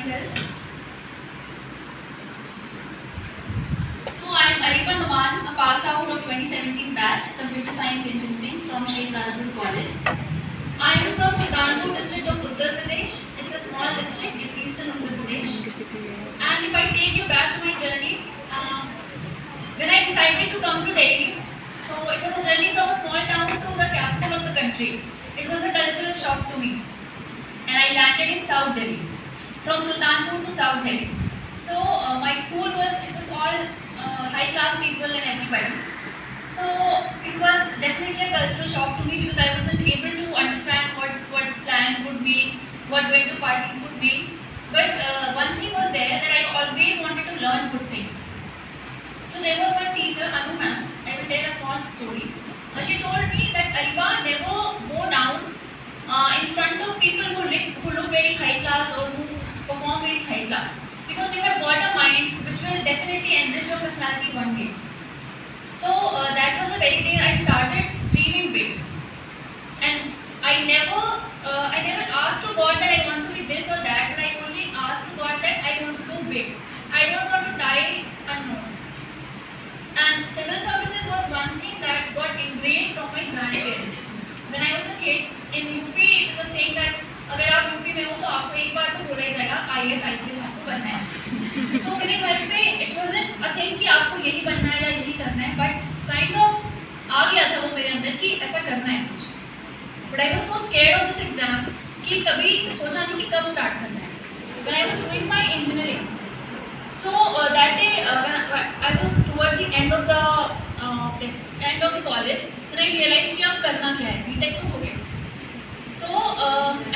myself. So I am Areeba Noman, a pass out of 2017 batch, Computer Science Engineering from Shahid Rajguru College. I am from Sultanpur district of Uttar Pradesh. It's a small district in eastern Uttar Pradesh. And if I take you back to my journey, when I decided to come to Delhi, so it was a journey from a small town to the capital of the country. It was a cultural shock to me. And I landed in South Delhi, from Sultanpur to South Delhi. So my school was all high class people and everybody. So it was definitely a cultural shock to me because I wasn't able to understand what slangs would be, what going to parties would be. But one thing was there that I always wanted to learn good things. So there was one teacher, Noman. I will tell a small story. She told me that Areeba, never go down in front of people who look very high class or who perform very high class, because you have got a mind which will definitely enrich your personality one day. So that was the very day I started dreaming big, and I never asked to God that I want to be this or that, but I only asked to God that I want to do big. I don't want to die unknown. And civil services was one thing that got ingrained from my grandparents. When I was a kid, in UP it is a saying that अगर आप UP में हो तो आपको एक बार तो बोला ही जाएगा IAS IPS आपको बनना है. तो मेरे घर पे it wasn't a thing कि आपको यही बनना है या यही करना है, but kind of आ गया था वो मेरे अंदर कि ऐसा करना है कुछ. But I was so scared of this exam कि कभी सोचा नहीं कि कब start करना है. When I was doing my engineering, so that day when I was towards the end of the college, then I realized कि अब करना क्या है, B.Tech तो हो गया. तो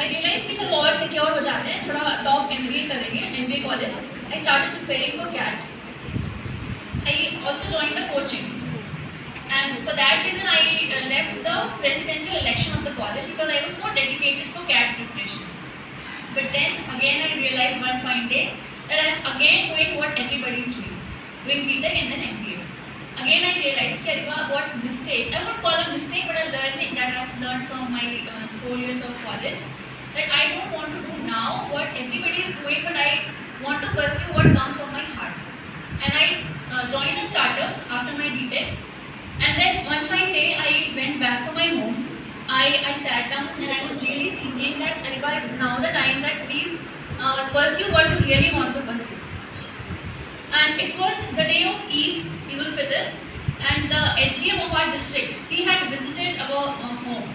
I realized कि चलो और सिक्योर हो जाते हैं, थोड़ा टॉप MBA करेंगे, MBA college. I started preparing for CAT. I also joined the coaching, and for that reason I left the presidential election of the college because I was so dedicated for CAT preparation. But then again I realized one fine day that I am again doing what everybody is doing B.Tech and then MBA. Again I realized that what mistake, I would call it mistake, but a learning that I have learned from my 4 years of college, that I don't want to do now what everybody is doing, but I want to pursue what comes from my heart. And I joined a startup after my B.Tech, and then one fine day I went back to my home. I sat down and I was really thinking that Areeba, it's now the time that please pursue what you really want to pursue. And it was the day of Eid ul-Fitr, and the SDM of our district, he had visited our home.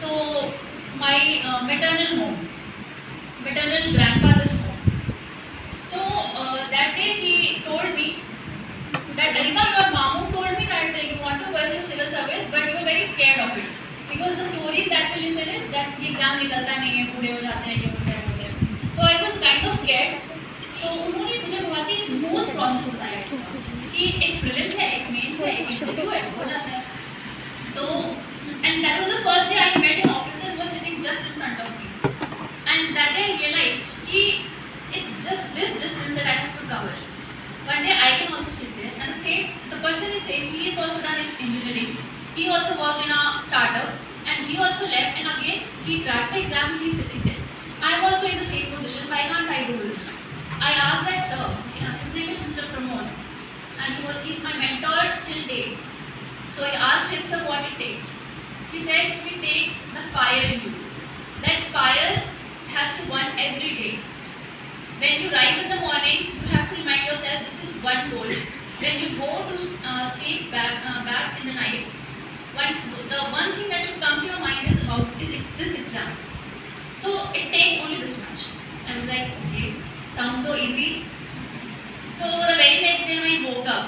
So my maternal grandfather's home. So that day he told me that Areeba, your mamu told me that you want to pursue civil service, but you are very scared of it because the stories that we listen is that the exam निकलता नहीं है, पूरे हो जाते हैं, ये होता है. So I was kind of scared. तो उन्होंने मुझे बहुत ही स्मूथ प्रोसेस बताया इसका कि एक प्रीलिम्स है, एक मेंस है, एक इंटरव्यू है, हो जाता है. तो and that was the first day I met an officer who was sitting just in front of me, and that day I realized कि it's just this distance that I have to cover. One day I can also sit there, and the person is saying he has also done his engineering, he also worked in a startup, and he also left, and again he cracked the exam, he is sitting there. I am also in the same position, why can't I do this? I asked that sir, his name is Mr. Noman, and he is my mentor till date. So I asked him, sir, what it takes. He said it takes the fire in you. That fire has to burn every day. When you rise in the morning, you have to remind yourself this is one goal. When you go to sleep back in the night, the one thing that should come to your mind is this exam. So it takes only this much. I was like, okay, sounds so easy. So the very next day when I woke up,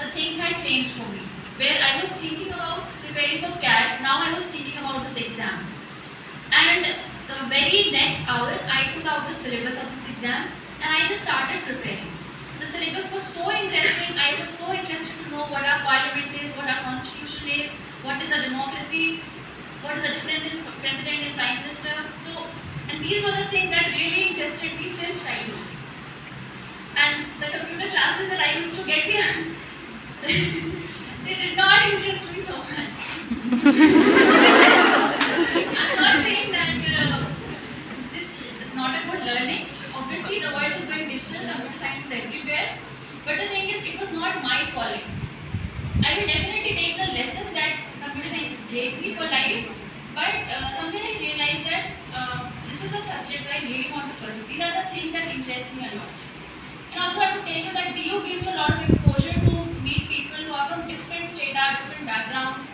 the things had changed for me. Where I was thinking about preparing for CAT, now I was thinking about this exam. And the very next hour, I took out the syllabus of this exam and I just started preparing. The syllabus was so interesting. I was so interested to know what our parliament is, what our constitution is, what is a democracy, what is the difference in president and prime minister. And these were the things that really interested me since childhood. And the computer classes that I used to get here, they did not interest me so much. I'm not saying that this is not a good learning Obviously, the world is going digital, computer science is everywhere. But the thing is, it was not my calling. I will definitely take the lesson that computer science gave me for life, but somewhere I realized that this is a subject I really want to pursue. These are the things that interest me a lot. And also, I would tell you that DU gives you a lot of exposure to meet people who are from different strata, different backgrounds,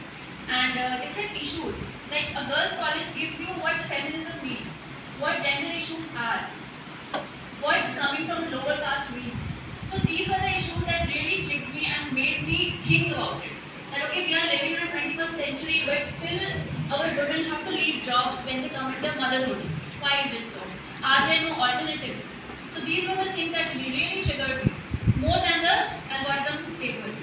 and different issues. Like a girls' college gives you what feminism means, what gender issues are, what coming from a lower caste means. So these were the issues that really clicked me and made me think about it. That okay, we are living in a 21st century, but still our women have to leave jobs when they come into motherhood. Why is it so? Are there no alternatives? So these were the things that really triggered me more than the algorithm papers.